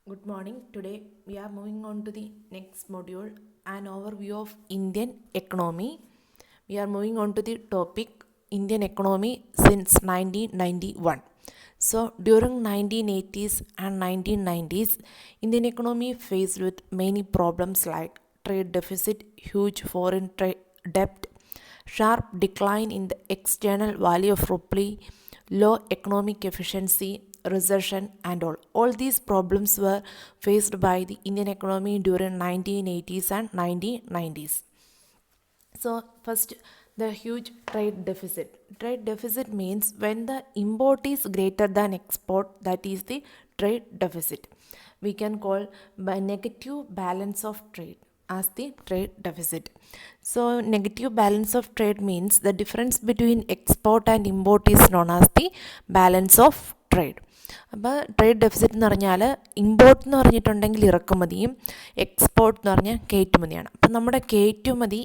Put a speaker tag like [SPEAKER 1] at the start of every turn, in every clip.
[SPEAKER 1] Good morning. Today we are moving on to the next module, an overview of Indian economy. We are moving on to the topic Indian economy since 1991. So during 1980s and 1990s, Indian economy faced with many problems like trade deficit, huge foreign debt, sharp decline in the external value of rupee, low economic efficiency, recession and all these problems were faced by the Indian economy during 1980s and 1990s. So first, the huge trade deficit. Trade deficit means when the import is greater than export, that is the trade deficit. We can call by negative balance of trade as the trade deficit. So negative balance of trade means the difference between export and import is known as the balance of trade. അപ്പോൾ trade deficit എന്ന് പറഞ്ഞാൽ import എന്ന് പറഞ്ഞിട്ടുണ്ടെങ്കിൽ ഇറക്കുമതിയും export എന്ന് പറഞ്ഞാൽ കയറ്റുമതിയാണ്. അപ്പം നമ്മുടെ കയറ്റുമതി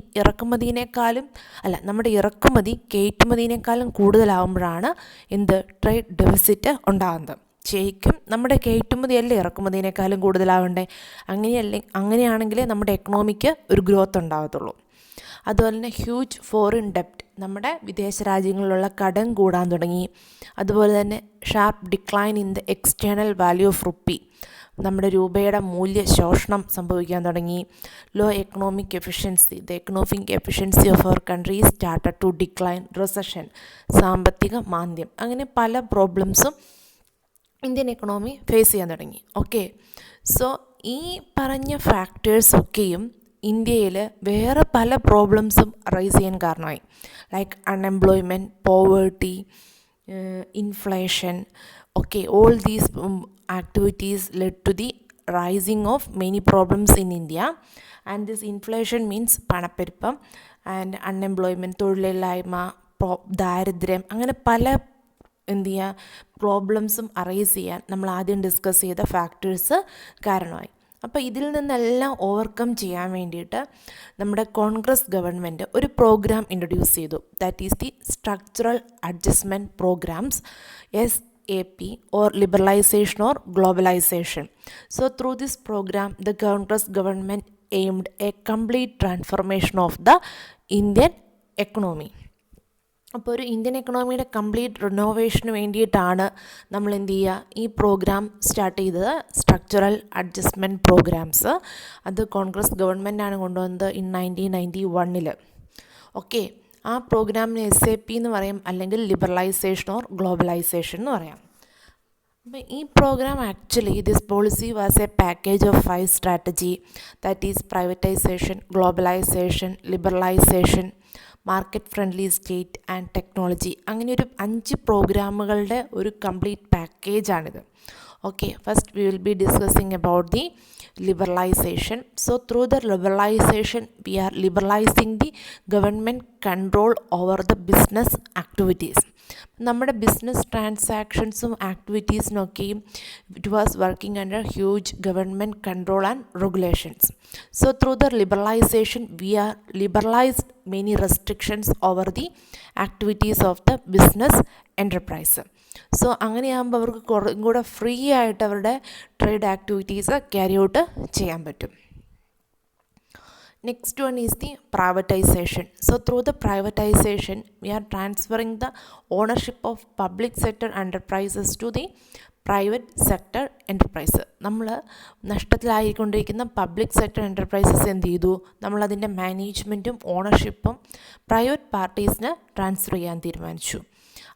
[SPEAKER 1] നമ്മുടെ ഇറക്കുമതി കയറ്റുമതിയേക്കാളും കൂടുതലാവുമ്പോഴാണ് എന്ത് ട്രേഡ് ഡെഫിസിറ്റ് ഉണ്ടാകുന്നത്. ശരിക്കും നമ്മുടെ കയറ്റുമതിയല്ലേ ഇറക്കുമതിയേക്കാളും കൂടുതലാവണ്ടേ? അങ്ങനെയാണെങ്കിലേ നമ്മുടെ എക്കണോമിക്ക് ഒരു ഗ്രോത്ത് ഉണ്ടാകത്തുള്ളൂ. അതുപോലെ തന്നെ ഹ്യൂജ് ഫോറിൻ ഡെപ്റ്റ്, നമ്മുടെ വിദേശ രാജ്യങ്ങളിലുള്ള കടം കൂടാൻ തുടങ്ങി. അതുപോലെ തന്നെ sharp decline in the external value of rupee, നമ്മുടെ രൂപയുടെ മൂല്യ ശോഷണം സംഭവിക്കാൻ തുടങ്ങി. Low economic efficiency, the economic efficiency of our country started to decline, recession, സാമ്പത്തിക മാന്ദ്യം, അങ്ങനെ പല പ്രോബ്ലംസും ഇന്ത്യൻ എക്കണോമി ഫേസ് ചെയ്യാൻ തുടങ്ങി. ഓക്കെ, സോ ഈ പറഞ്ഞ ഫാക്ടേഴ്സൊക്കെയും ഇന്ത്യയിൽ വേറെ പല പ്രോബ്ലംസും റൈസ് ചെയ്യാൻ കാരണമായി. Like unemployment, poverty, inflation. Okay, all these activities led to the rising of many problems in India. And this inflation means പണപ്പെരുപ്പം, and unemployment, തൊഴിലില്ലായ്മ, ദാരിദ്ര്യം, അങ്ങനെ പല പ്രോബ്ലംസും അറൈസ് ചെയ്യാൻ നമ്മൾ ആദ്യം ഡിസ്കസ് ചെയ്ത ഫാക്ടേഴ്സ് കാരണമായി. അപ്പോൾ ഇതിൽ നിന്നെല്ലാം ഓവർകം ചെയ്യാൻ വേണ്ടിയിട്ട് നമ്മുടെ കോൺഗ്രസ് ഗവൺമെൻറ് ഒരു പ്രോഗ്രാം ഇൻട്രൊഡ്യൂസ് ചെയ്തു. That is the structural adjustment programmes, SAP, or liberalization or globalization. So through this program, the Congress government aimed a complete transformation of the Indian economy. അപ്പോൾ ഒരു ഇന്ത്യൻ എക്കണോമിയുടെ കംപ്ലീറ്റ് റിനോവേഷന് വേണ്ടിയിട്ടാണ് നമ്മൾ എന്ത് ചെയ്യുക, ഈ programme start ചെയ്തത്. Structural adjustment programmes അത് കോൺഗ്രസ് ഗവൺമെൻറ്റാണ് കൊണ്ടുവന്നത് ഇൻ 1991. ഓക്കെ, ആ പ്രോഗ്രാമിന് SAP എന്ന് പറയും, അല്ലെങ്കിൽ ലിബറലൈസേഷൻ ഓർ ഗ്ലോബലൈസേഷൻ എന്ന് പറയാം. അപ്പോൾ ഈ programme actually this policy was a package of 5 strategy, that is privatisation, globalisation, liberalisation, market friendly state and technology. അങ്ങനെ ഒരു 5 പ്രോഗ്രാമുകളുടെ ഒരു കംപ്ലീറ്റ് പാക്കേജാണിത്. Okay, first we will be discussing about the liberalization. So through the liberalization, we are liberalizing the government control over the business activities. നമ്മുടെ business ട്രാൻസാക്ഷൻസും ആക്ടിവിറ്റീസിനൊക്കെയും it was working under huge government control and regulations. So through the liberalisation we are liberalised many restrictions over the activities of the business enterprise. So അങ്ങനെയാകുമ്പോൾ അവർക്ക് കുറച്ചും കൂടെ free ആയിട്ട് അവരുടെ trade activities carry out ചെയ്യാൻ പറ്റും. Next one is the privatization. So through the privatization, we are transferring the ownership of public sector enterprises to the private sector enterprise. നമ്മൾ നഷ്ടത്തിലായിക്കൊണ്ടിരിക്കുന്ന public sector enterprises എന്ത് ചെയ്തു, നമ്മളതിൻ്റെ മാനേജ്മെൻറ്റും ഓണർഷിപ്പും private പാർട്ടീസിന് transfer ചെയ്യാൻ തീരുമാനിച്ചു.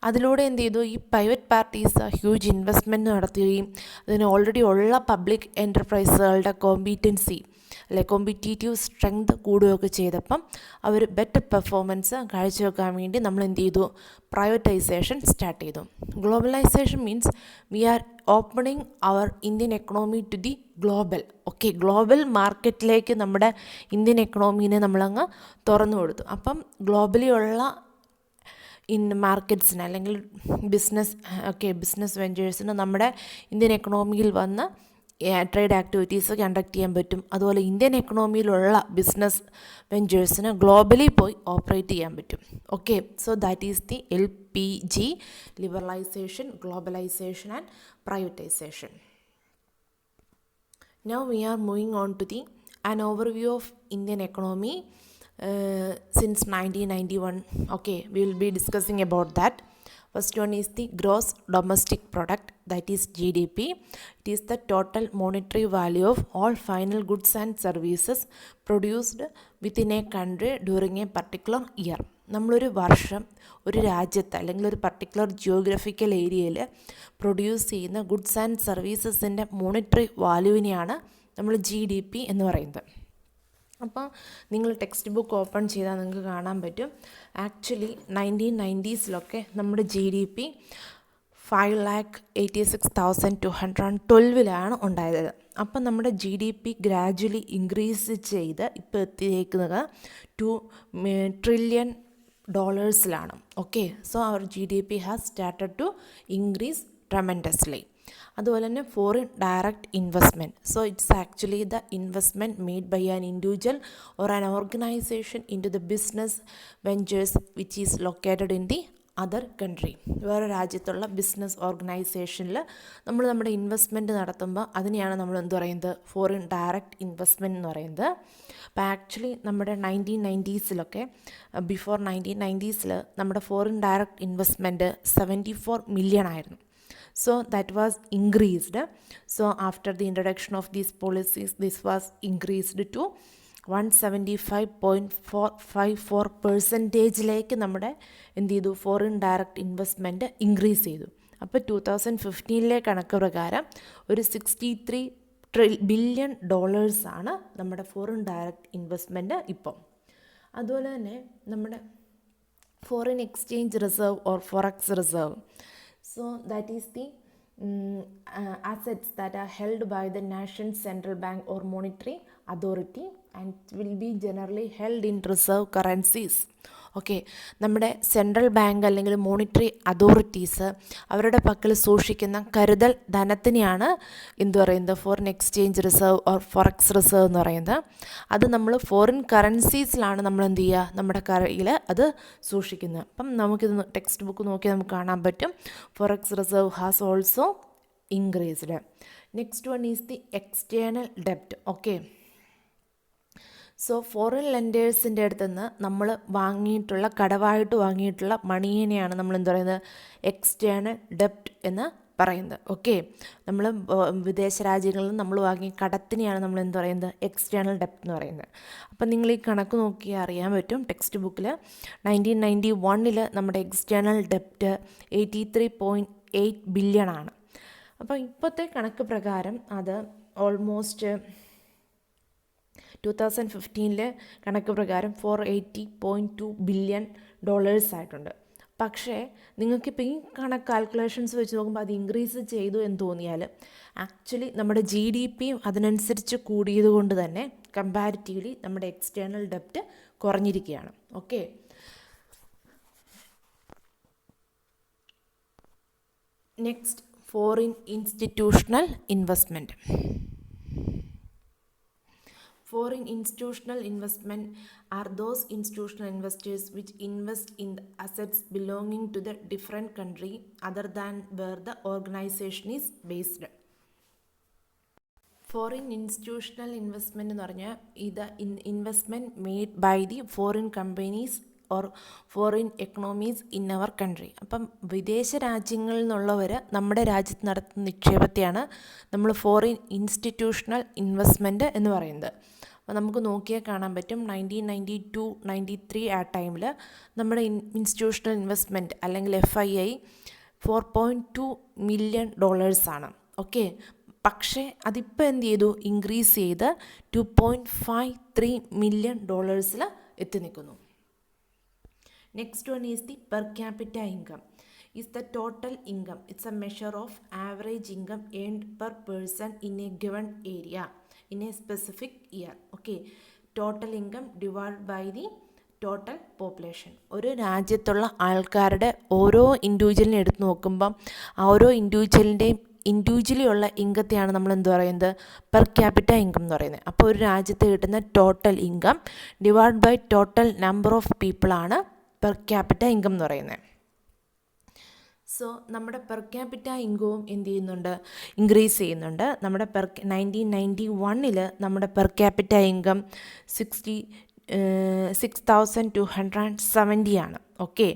[SPEAKER 1] അതിലൂടെ എന്ത് ചെയ്തു, ഈ പ്രൈവറ്റ് പാർട്ടീസ് ഹ്യൂജ് ഇൻവെസ്റ്റ്മെൻറ്റ് നടത്തുകയും അതിന് ഓൾറെഡി ഉള്ള പബ്ലിക് എൻ്റർപ്രൈസുകളുടെ കോമ്പറ്റീറ്റീവ് സ്ട്രെങ്ത് കൂടുകയൊക്കെ ചെയ്തപ്പം അവർ ബെറ്റർ പെർഫോമൻസ് കാഴ്ചവെക്കാൻ വേണ്ടി നമ്മൾ എന്ത് ചെയ്തു, പ്രൈവറ്റൈസേഷൻ സ്റ്റാർട്ട് ചെയ്തു. Globalisation means we are opening our Indian economy to the global. Okay, global മാർക്കറ്റിലേക്ക് നമ്മുടെ ഇന്ത്യൻ എക്കണോമീനെ നമ്മളങ്ങ് തുറന്നു കൊടുത്തു. അപ്പം ഗ്ലോബലി ഉള്ള മാർക്കറ്റ്സിന് അല്ലെങ്കിൽ ബിസിനസ് വെഞ്ചേഴ്സിന് നമ്മുടെ ഇന്ത്യൻ എക്കണോമിയിൽ വന്ന് ട്രേഡ് ആക്ടിവിറ്റീസ് കണ്ടക്ട് ചെയ്യാൻ പറ്റും. അതുപോലെ ഇന്ത്യൻ എക്കണോമിയിലുള്ള ബിസിനസ് വെഞ്ചേഴ്സിന് ഗ്ലോബലി പോയി ഓപ്പറേറ്റ് ചെയ്യാൻ പറ്റും. Okay, so that is the LPG, liberalisation, globalisation and privatisation. Now we are moving on to an overview of Indian economy since 1991. Okay, we will be discussing about that. First one is the gross domestic product, that is GDP. It is the total monetary value of all final goods and services produced within a country during a particular year. നമ്മളൊരു വർഷം ഒരു രാജ്യത്ത് അല്ലെങ്കിൽ ഒരു particular geographical ഏരിയയിൽ produce ചെയ്യുന്ന goods and സർവീസസിൻ്റെ monetary വാല്യൂവിനെയാണ് നമ്മൾ GDP എന്ന് പറയുന്നത്. അപ്പോൾ നിങ്ങൾ ടെക്സ്റ്റ് ബുക്ക് ഓപ്പൺ ചെയ്താൽ നിങ്ങൾക്ക് കാണാൻ പറ്റും. ആക്ച്വലി 1990s നമ്മുടെ GDP 5,86,212 ഉണ്ടായത്. അപ്പം നമ്മുടെ GDP ഗ്രാജ്വലി ഇൻക്രീസ് ചെയ്ത് ഇപ്പോൾ എത്തിയിരിക്കുന്നത് $2 trillion. Okay, so our GDP has started to increase tremendously. അതുപോലെ തന്നെ foreign direct investment. So it's actually the investment made by an individual or an organisation in to the business ventures which is located in the other country. വേറെ രാജ്യത്തുള്ള business ഓർഗനൈസേഷനിൽ നമ്മൾ നമ്മുടെ investment നടത്തുമ്പോൾ അതിനെയാണ് നമ്മൾ എന്ത് പറയുന്നത്, ഫോറിൻ ഡയറക്റ്റ് ഇൻവെസ്റ്റ്മെൻറ്റ് എന്ന് പറയുന്നത്. അപ്പോൾ ആക്ച്വലി നമ്മുടെ 1990s ബിഫോർ 1990s നമ്മുടെ ഫോറിൻ ഡയറക്റ്റ് ഇൻവെസ്റ്റ്മെൻറ്റ് 74 million ആയിരുന്നു. So that was increased. So after the introduction of these policies, this was increased to 175.454% നമ്മുടെ എന്ത് ചെയ്തു, ഫോറിൻ ഡയറക്റ്റ് ഇൻവെസ്റ്റ്മെൻറ്റ് ഇൻക്രീസ് ചെയ്തു. അപ്പോൾ 2015 കണക്ക് പ്രകാരം ഒരു $63 billion ആണ് നമ്മുടെ ഫോറിൻ ഡയറക്റ്റ് ഇൻവെസ്റ്റ്മെൻറ്റ് ഇപ്പം. അതുപോലെ തന്നെ നമ്മുടെ foreign exchange reserve or forex reserve. So that is the assets that are held by the nation's central bank or monetary authority and will be generally held in reserve currencies. Okay, നമ്മുടെ central bank അല്ലെങ്കിൽ monetary authorities അവരുടെ പക്കൽ സൂക്ഷിക്കുന്ന കരുതൽ ധനത്തിനെയാണ് എന്തു പറയുന്നത്, foreign exchange reserve or forex reserve എന്ന് പറയുന്നത്. അത് നമ്മൾ ഫോറിൻ കറൻസീസിലാണ് നമ്മൾ എന്ത് ചെയ്യുക, നമ്മുടെ കയ്യിൽ അത് സൂക്ഷിക്കുന്നത്. അപ്പം നമുക്കിത് ടെക്സ്റ്റ് ബുക്ക് നോക്കിയാൽ നമുക്ക് കാണാൻ പറ്റും. Forex reserve has also increased. Next one is the external ഡെപ്റ്റ്. ഓക്കെ, സോ ഫോറിൻ ലെൻഡേഴ്സിൻ്റെ അടുത്ത് നിന്ന് നമ്മൾ വാങ്ങിയിട്ടുള്ള കടവായിട്ട് വാങ്ങിയിട്ടുള്ള മണീനെയാണ് നമ്മൾ എന്ത് പറയുന്നത്, എക്സ്റ്റേണൽ ഡെപ്റ്റ് എന്ന് പറയുന്നത്. ഓക്കെ, നമ്മൾ വിദേശ രാജ്യങ്ങളിൽ നിന്ന് നമ്മൾ വാങ്ങിയ കടത്തിനെയാണ് നമ്മൾ എന്ത് പറയുന്നത്, എക്സ്റ്റേണൽ ഡെപ്റ്റ് എന്ന് പറയുന്നത്. അപ്പം നിങ്ങൾ ഈ കണക്ക് നോക്കിയാൽ അറിയാൻ പറ്റും. ടെക്സ്റ്റ് ബുക്കിൽ 1991 നമ്മുടെ എക്സ്റ്റേണൽ ഡെപ്റ്റ് 83.8 billion ആണ്. അപ്പോൾ ഇപ്പോഴത്തെ കണക്ക് പ്രകാരം അത് ഓൾമോസ്റ്റ് 2015 കണക്ക് പ്രകാരം $480.2 billion ആയിട്ടുണ്ട്. പക്ഷേ നിങ്ങൾക്കിപ്പോൾ ഈ കണക്ക് കാൽക്കുലേഷൻസ് വെച്ച് നോക്കുമ്പോൾ അത് ഇൻക്രീസ് ചെയ്തു എന്ന് തോന്നിയാൽ ആക്ച്വലി നമ്മുടെ GDP അതിനനുസരിച്ച് കൂടിയത് കൊണ്ട് തന്നെ കമ്പാരിറ്റീവ്ലി നമ്മുടെ എക്സ്റ്റേണൽ ഡെപ്റ്റ് കുറഞ്ഞിരിക്കുകയാണ്. Okay, next foreign institutional investment. Foreign institutional investment are those institutional investors which invest in the assets belonging to the different country other than where the organization is based. Foreign institutional investment എന്ന് പറഞ്ഞാൽ ഇത് investment made by the foreign companies or foreign economies in our country. അപ്പം വിദേശ രാജ്യങ്ങളിൽ നിന്നുള്ളവർ നമ്മുടെ രാജ്യത്ത് നടത്തുന്ന നിക്ഷേപത്തെയാണ് നമ്മൾ ഫോറിൻ ഇൻസ്റ്റിറ്റ്യൂഷണൽ ഇൻവെസ്റ്റ്മെൻറ്റ് എന്ന് പറയുന്നത്. അപ്പോൾ നമുക്ക് നോക്കിയാൽ കാണാൻ പറ്റും 1992-93 ആ ടൈമിൽ നമ്മുടെ ഇൻസ്റ്റിറ്റ്യൂഷണൽ ഇൻവെസ്റ്റ്മെൻറ്റ് അല്ലെങ്കിൽ FII $4.2 million ആണ്. ഓക്കെ, പക്ഷേ അതിപ്പോൾ എന്ത് ചെയ്തു, ഇൻക്രീസ് ചെയ്ത് $2.53 million എത്തി നിൽക്കുന്നു. Next one is the per capita income. Is the total income. It's a measure of average income earned per person in a given area in a specific year. Okay, total income divided by the total population. ഒരു രാജ്യത്തുള്ള ആൾക്കാരുടെ ഓരോ ഇൻഡിവിജ്വലിനെ എടുത്ത് നോക്കുമ്പം ആ ഓരോ individually ഉള്ള ഇൻകത്തെയാണ് നമ്മൾ എന്ത് പറയുന്നത്, പെർ ക്യാപിറ്റ ഇൻകം എന്ന് പറയുന്നത്. അപ്പോൾ ഒരു രാജ്യത്ത് കിട്ടുന്ന total income divide by total number of പീപ്പിളാണ് പെർ ക്യാപിറ്റ ഇൻകം എന്ന് പറയുന്നത്. സോ നമ്മുടെ പെർ ക്യാപിറ്റ ഇൻകവും എന്ത് ചെയ്യുന്നുണ്ട്, ഇൻക്രീസ് ചെയ്യുന്നുണ്ട്. നമ്മുടെ 1991 നമ്മുടെ പെർ ക്യാപിറ്റ ഇൻകം 6270 ആണ്. ഓക്കെ,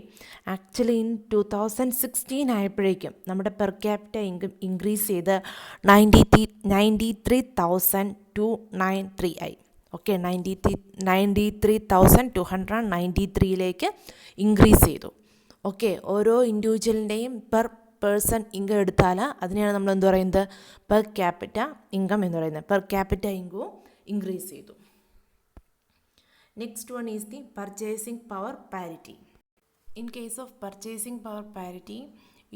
[SPEAKER 1] ആക്ച്വലി ഇൻ 2016 ആയപ്പോഴേക്കും നമ്മുടെ പെർ ക്യാപിറ്റ ഇൻകം ഇൻക്രീസ് ചെയ്ത് 93,293 ആയി. ഓക്കെ, 93,293 ഇൻക്രീസ് ചെയ്തു. ഓക്കെ, ഓരോ ഇൻഡിവിജ്വലിൻ്റെയും പെർ പേഴ്സൺ ഇൻകം എടുത്താൽ അതിനെയാണ് നമ്മൾ എന്ത് പറയുന്നത്, പെർ ക്യാപിറ്റ ഇൻകം എന്ന് പറയുന്നത്. പെർ ക്യാപിറ്റ ഇൻകവും ഇൻക്രീസ് ചെയ്തു. Next one is the purchasing power parity. In case of purchasing power parity,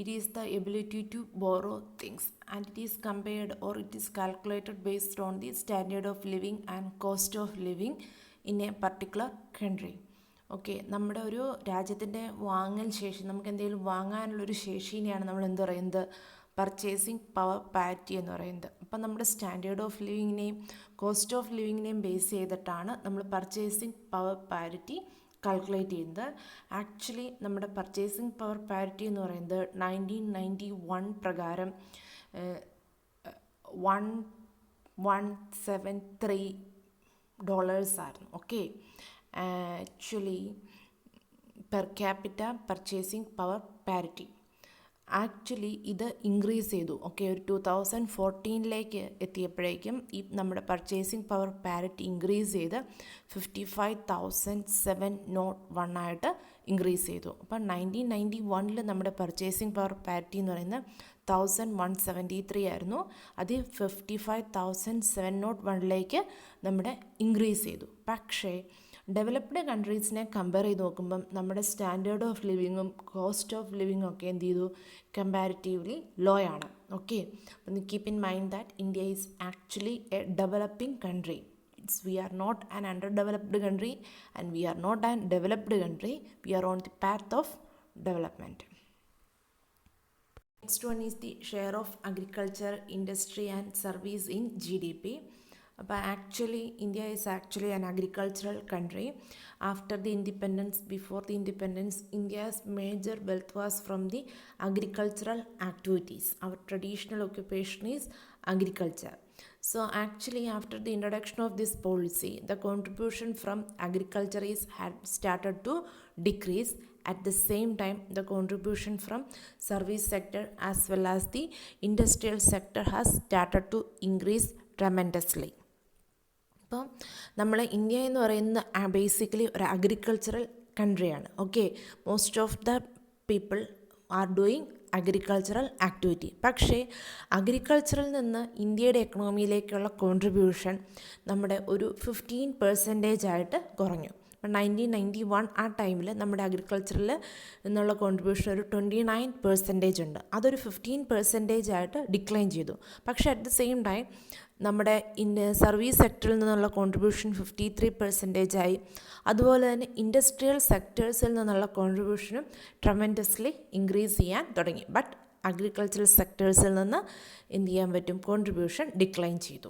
[SPEAKER 1] it is the ability to borrow things and it is compared or it is calculated based on the standard of living and cost of living in a particular country. Okay, നമ്മുടെ ഒരു രാജ്യത്തിൻ്റെ വാങ്ങൽ ശേഷി, നമുക്ക് എന്തെങ്കിലും വാങ്ങാനുള്ളൊരു ശേഷിനെയാണ് നമ്മൾ എന്ത് പറയുന്നത്, പർച്ചേസിംഗ് പവർ പാരിറ്റി എന്ന് പറയുന്നത്. അപ്പം നമ്മുടെ സ്റ്റാൻഡേർഡ് ഓഫ് ലിവിങ്ങിനെയും കോസ്റ്റ് ഓഫ് ലിവിങ്ങിനെയും ബേസ് ചെയ്തിട്ടാണ് നമ്മൾ പർച്ചേസിംഗ് പവർ പാരിറ്റി കാൽക്കുലേറ്റ് ചെയ്യുന്നത്. ആക്ച്വലി നമ്മുടെ പർച്ചേസിംഗ് പവർ പാരിറ്റി എന്ന് പറയുന്നത് 1991 പ്രകാരം $173 ആയിരുന്നു. Okay, actually per capita purchasing power parity actually ഇത് ഇൻക്രീസ് ചെയ്തു. ഓക്കെ, ഒരു 2014 എത്തിയപ്പോഴേക്കും ഈ നമ്മുടെ പർച്ചേസിംഗ് പവർ പാരിറ്റി ഇൻക്രീസ് ചെയ്ത് 55,701 ആയിട്ട് ഇൻക്രീസ് ചെയ്തു. അപ്പം 1991 നമ്മുടെ പർച്ചേസിംഗ് പവർ പാരിറ്റി എന്ന് പറയുന്നത് 1173 ആയിരുന്നു. അത് 55,701 നമ്മുടെ ഇൻക്രീസ് ചെയ്തു. പക്ഷേ ഡെവലപ്ഡ് കൺട്രീസിനെ കമ്പയർ ചെയ്ത് നോക്കുമ്പം നമ്മുടെ സ്റ്റാൻഡേർഡ് ഓഫ് ലിവിങ്ങും കോസ്റ്റ് ഓഫ് ലിവിങ്ങും ഒക്കെ എന്ത് ചെയ്തു, കമ്പാരിറ്റീവ്ലി ലോ ആണ്. ഓക്കെ, അപ്പം keep in mind that India is actually A developing country. We are not an underdeveloped country and we are not an developed country. We are on the path of development. Next one is the share of agriculture, industry and service in GDP. But actually India is actually an agricultural country. After the independence, before the independence, India's major wealth was from the agricultural activities. Our traditional occupation is agriculture. So actually after the introduction of this policy, the contribution from agriculture had started to decrease. At the same time, the contribution from service sector as well as the industrial sector has started to increase tremendously. അപ്പം നമ്മൾ India എന്ന് പറയുന്ന basically ഒരു agricultural കൺട്രിയാണ്. Okay, most of the people are doing agricultural activity. പക്ഷേ അഗ്രികൾച്ചറിൽ നിന്ന് ഇന്ത്യയുടെ എക്കണോമിയിലേക്കുള്ള കോൺട്രിബ്യൂഷൻ നമ്മുടെ ഒരു 15% ആയിട്ട് കുറഞ്ഞു. 1991 ആ ടൈമിൽ നമ്മുടെ അഗ്രികൾച്ചറിൽ നിന്നുള്ള കോൺട്രിബ്യൂഷൻ ഒരു 29% ഉണ്ട്. അതൊരു 15% ആയിട്ട് ഡിക്ലൈൻ ചെയ്തു. പക്ഷേ അറ്റ് ദ സെയിം ടൈം നമ്മുടെ സർവീസ് സെക്ടറിൽ നിന്നുള്ള കോൺട്രിബ്യൂഷൻ 53% ആയി. അതുപോലെ തന്നെ ഇൻഡസ്ട്രിയൽ സെക്ടേഴ്സിൽ നിന്നുള്ള കോൺട്രിബ്യൂഷനും ട്രമെൻഡസ്ലി ഇൻക്രീസ് ചെയ്യാൻ തുടങ്ങി. ബട്ട് അഗ്രികൾച്ചറൽ സെക്ടേഴ്സിൽ നിന്ന് എന്ത് ചെയ്യാൻ പറ്റും, കോൺട്രിബ്യൂഷൻ ഡിക്ലൈൻ ചെയ്തു.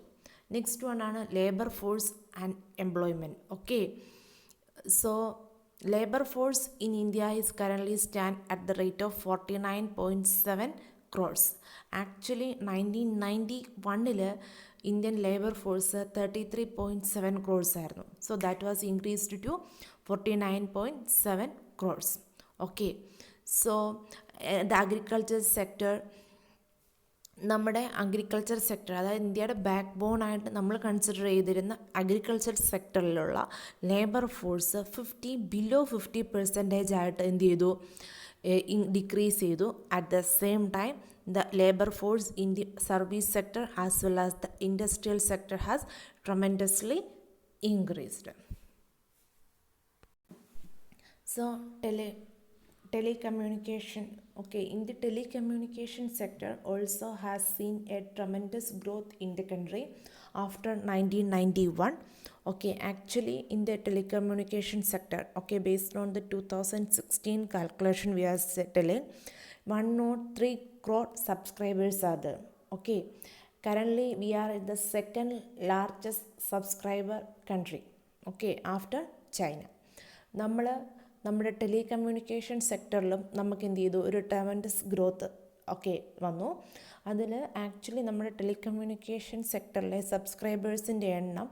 [SPEAKER 1] നെക്സ്റ്റ് വൺ ആണ് labour force and employment. Okay, so labor force in India is currently stand at the rate of 49.7 crores. Actually 1991 Indian labor force 33.7 crores ആയിരുന്നു. So that was increased to 49.7 crores. Okay, so the agriculture sector, നമ്മുടെ agriculture sector, അതായത് ഇന്ത്യയുടെ back bone ആയിട്ട് നമ്മൾ consider ചെയ്തിരുന്ന agriculture സെക്ടറിലുള്ള labour force below 50% ആയിട്ട് എന്ത് ചെയ്തു, ഡിക്രീസ് ചെയ്തു. At the same time the labour force in the service sector as well as the industrial sector has tremendously increased. So telecommunication. Okay, in the telecommunication sector also has seen a tremendous growth in the country after 1991. Okay, actually in the telecommunication sector, okay, based on the 2016 calculation, we are telling 103 crore subscribers are there. Okay, currently we are the second largest subscriber country, okay, after China. നമ്മൾ നമ്മുടെ telecommunication സെക്ടറിലും നമുക്ക് എന്ത് ചെയ്തു, ഒരു tremendous growth ഒക്കെ വന്നു. അതിൽ actually നമ്മുടെ ടെലികമ്മ്യൂണിക്കേഷൻ സെക്ടറിലെ സബ്സ്ക്രൈബേഴ്സിൻ്റെ എണ്ണം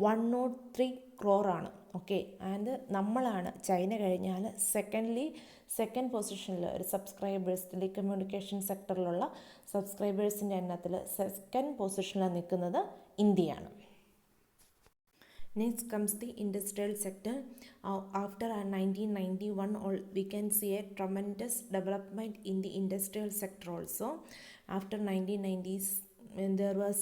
[SPEAKER 1] 103 ക്രോറാണ്. ഓക്കെ, ആൻഡ് നമ്മളാണ് ചൈന കഴിഞ്ഞാൽ സെക്കൻഡ് പൊസിഷനിൽ ഒരു സബ്സ്ക്രൈബേഴ്സ് ടെലികമ്മ്യൂണിക്കേഷൻ സെക്ടറിലുള്ള സബ്സ്ക്രൈബേഴ്സിൻ്റെ എണ്ണത്തിൽ സെക്കൻഡ് പൊസിഷനിൽ നിൽക്കുന്നത് ഇന്ത്യയാണ്. Next comes the industrial sector. After 1991, we can see a tremendous development in the industrial sector also. After 1990s, when there was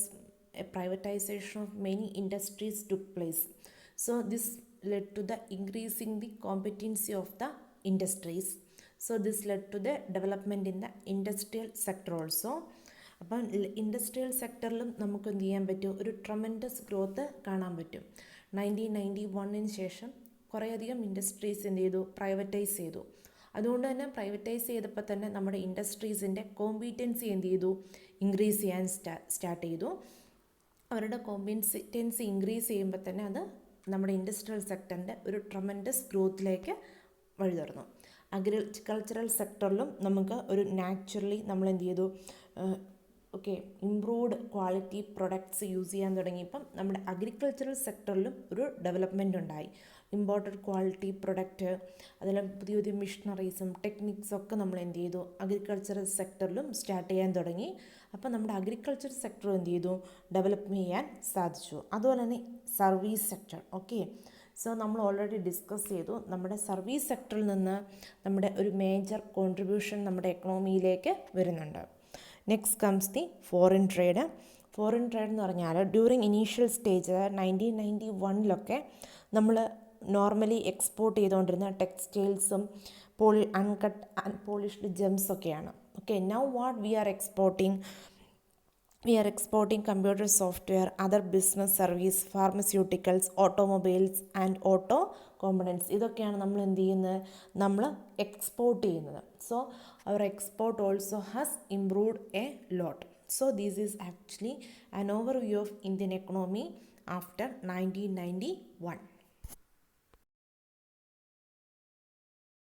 [SPEAKER 1] a privatization of many industries took place. So this led to the increasing the competency of the industries. So this led to the development in the industrial sector also. അപ്പം industrial സെക്ടറിലും നമുക്ക് എന്ത് ചെയ്യാൻ പറ്റും, ഒരു tremendous growth കാണാൻ പറ്റും. 1991 ശേഷം കുറേയധികം ഇൻഡസ്ട്രീസ് എന്ത് ചെയ്തു, പ്രൈവറ്റൈസ് ചെയ്തു. അതുകൊണ്ട് തന്നെ പ്രൈവറ്റൈസ് ചെയ്തപ്പോൾ തന്നെ നമ്മുടെ ഇൻഡസ്ട്രീസിൻ്റെ കോമ്പീറ്റൻസി എന്ത് ചെയ്തു, ഇൻക്രീസ് ചെയ്യാൻ സ്റ്റാർട്ട് ചെയ്തു. അവരുടെ കോമ്പീറ്റൻസി ഇൻക്രീസ് ചെയ്യുമ്പോൾ തന്നെ അത് നമ്മുടെ ഇൻഡസ്ട്രിയൽ സെക്ടറിൻ്റെ ഒരു ട്രമൻഡസ് ഗ്രോത്തിലേക്ക് വഴി തുറന്നു. അഗ്രികൾച്ചറൽ സെക്ടറിലും നമുക്ക് ഒരു നാച്ചുറലി നമ്മൾ എന്ത് ചെയ്തു, ഇംപ്രൂവ്ഡ് ക്വാളിറ്റി പ്രൊഡക്ട്സ് യൂസ് ചെയ്യാൻ തുടങ്ങിയപ്പം നമ്മുടെ അഗ്രികൾച്ചറൽ സെക്ടറിലും ഒരു ഡെവലപ്മെൻ്റ് ഉണ്ടായി. ഇമ്പോർട്ടഡ് ക്വാളിറ്റി പ്രൊഡക്റ്റ്, അതിൽ പുതിയ പുതിയ മിഷനറീസും ടെക്നിക്സും ഒക്കെ നമ്മൾ എന്ത് ചെയ്തു, അഗ്രികൾച്ചറൽ സെക്ടറിലും സ്റ്റാർട്ട് ചെയ്യാൻ തുടങ്ങി. അപ്പോൾ നമ്മുടെ അഗ്രികൾച്ചർ സെക്ടർ എന്ത് ചെയ്തു, ഡെവലപ്പ് ചെയ്യാൻ സാധിച്ചു. അതുപോലെ തന്നെ സർവീസ് സെക്ടർ. ഓക്കെ, സോ നമ്മൾ ഓൾറെഡി ഡിസ്കസ് ചെയ്തു, നമ്മുടെ സർവീസ് സെക്ടറിൽ നിന്ന് നമ്മുടെ ഒരു മേജർ കോൺട്രിബ്യൂഷൻ നമ്മുടെ എക്കണോമിയിലേക്ക് വരുന്നുണ്ട്. Next comes the foreign trade. Foreign trade എന്ന് പറഞ്ഞാൽ ഡ്യൂറിങ് ഇനീഷ്യൽ സ്റ്റേജ് 1991 നമ്മൾ നോർമലി എക്സ്പോർട്ട് ചെയ്തുകൊണ്ടിരുന്ന ടെക്സ്റ്റൈൽസും അൺകട്ട് പോളിഷ്ഡ് ജെംസൊക്കെയാണ്. Okay, now what we are exporting computer software, other business service, pharmaceuticals, automobiles and auto components. ഇതൊക്കെയാണ് നമ്മൾ എന്ത് ചെയ്യുന്നത്, നമ്മൾ എക്സ്പോർട്ട് ചെയ്യുന്നത്. So our export also has improved a lot. So this is actually an overview of Indian economy after 1991.